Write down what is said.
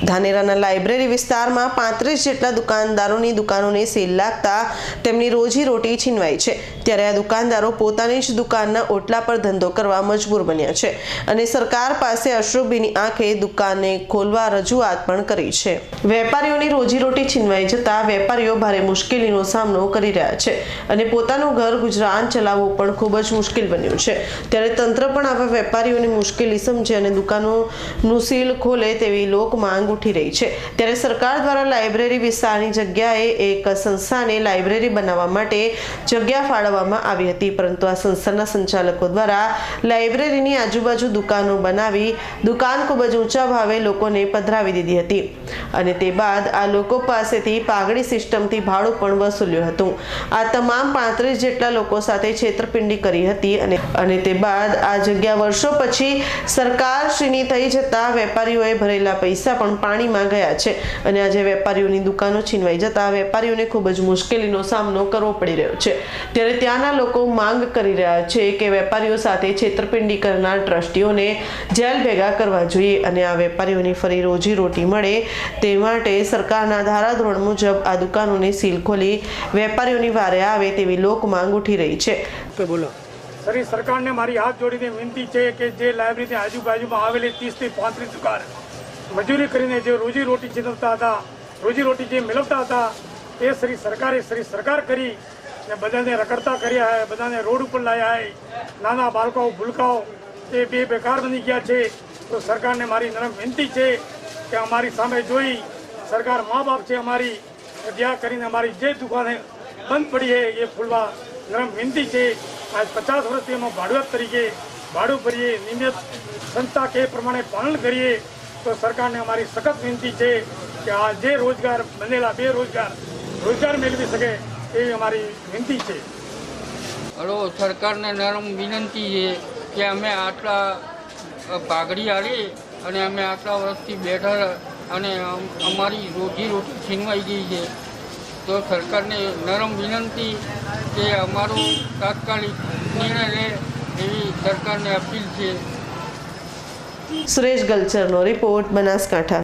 ધાનેરાના library વિસ્તારમાં 35 જેટલા દુકાનદારોની દુકાનોને seal લાગતા તેમની રોજીરોટી છીનવાઈ છે। ત્યારે આ દુકાનદારો પોતાની જ દુકાનના ઓટલા પર ધંધો કરવા મજબૂર બન્યા છે અને સરકાર પાસે અશ્રુભીની આંખે દુકાનને ખોલવા રજૂઆત પણ કરી છે। વેપારીઓની રોજીરોટી છીનવાઈ જતા વેપારીઓ ભારે મુશ્કેલીનો સામનો કરી રહ્યા છે અને પોતાનું ઘર ગુજરાન ચલાવવું પણ ખૂબ જ મુશ્કેલ બન્યું છે। ત્યારે તંત્ર પણ આવા વેપારીઓની મુશ્કેલી સમજે અને દુકાનોનું સીલ ખોલે તેવી લોક માંગ ઉઠી રહી છે। ત્યારે સરકાર દ્વારા લાઇબ્રેરી વિસ્તારની જગ્યાએ એક સંસ્થાને લાઇબ્રેરી બનાવવા માટે જગ્યા ફાળવવામાં આવી હતી, પરંતુ આ સંસ્થાના સંચાલકો દ્વારા લાઇબ્રેરીની આજુબાજુ દુકાનો બનાવી દુકાન ખૂબ જ ઊંચા ભાવે લોકોને પધરાવી દીધી હતી અને તે બાદ આ લોકો પાસેથી પાઘડી સિસ્ટમથી ભાડું પણ વસૂલ્યું હતું। આ તમામ 35 જેટલા લોકો સાથે છેતરપિંડી કરી હતી અને તે બાદ આ જગ્યા વર્ષો પછી સરકારશ્રીની થઈ જતા વેપારીઓએ ભરેલા પૈસા પણ પાણીમાં ગયા છે અને આજે વેપારીઓની દુકાનો છીનવાઈ જતા વેપારીઓને ખૂબ જ મુશ્કેલીનો સામનો કરવો પડી રહ્યો છે। ત્યારે ત્યાંના લોકો માંગ કરી રહ્યા છે કે વેપારીઓ સાથે છેતરપિંડી કરનાર ટ્રસ્ટીઓને જેલ ભેગા કરવા જોઈએ અને આ વેપારીઓની ફરી રોજીરોટી મળે તે માટે સરકારના ધારાધોરણ મુજબ આ દુકાનોને સીલ ખોલી વેપારીઓની વારે આવે તેવી લોક માંગ ઉઠી રહી છે। બોલો સર, સરકારને મારી હાથ જોડીને વિનંતી છે કે જે લાઇબ્રેરીની આજુબાજુમાં આવેલી 30 થી 35 દુકાન મજૂરી કરીને જે રોજીરોટી છીનવતા હતા, રોજીરોટી જે મેળવતા હતા એ સરકારે સરકાર કરી ને બધાને રખડતા કર્યા है, બધાને રોડ ઉપર લાયા है। નાના બાળકો ભૂલકાઓ એ બેકાર બની ગયા છે। તો સરકારને મારી નરમ વિનંતી છે કે અમારી સામે જોઈ સરકાર મા બાપ છે અમારી, દયા કરીને અમારી જે દુકાને બંધ પડી है એ ખોલવા નરમ વિનંતી છે। आज 50 વર્ષથી અમે ભાડુઆત તરીકે ભાડું ભરીએ, નિયમિત સંસ્થા કે પ્રમાણે પાલન કરીએ। તો સરકારને અમારી સખત વિનંતી છે કે આ જે રોજગાર બનેલા રોજગાર મેળવી શકે એવી અમારી વિનંતી છે। હલો, સરકારને નરમ વિનંતી છે કે અમે આટલા પાઘડી આલી અને અમે આટલા વર્ષથી બેઠા અને અમારી રોજીરોટી છીનવાઈ ગઈ છે। તો સરકારને નરમ વિનંતી કે અમારું તાત્કાલિક નિર્ણય લે એવી સરકારને અપીલ છે। સુરેશ ગલચરનો રિપોર્ટ, બનાસકાંઠા।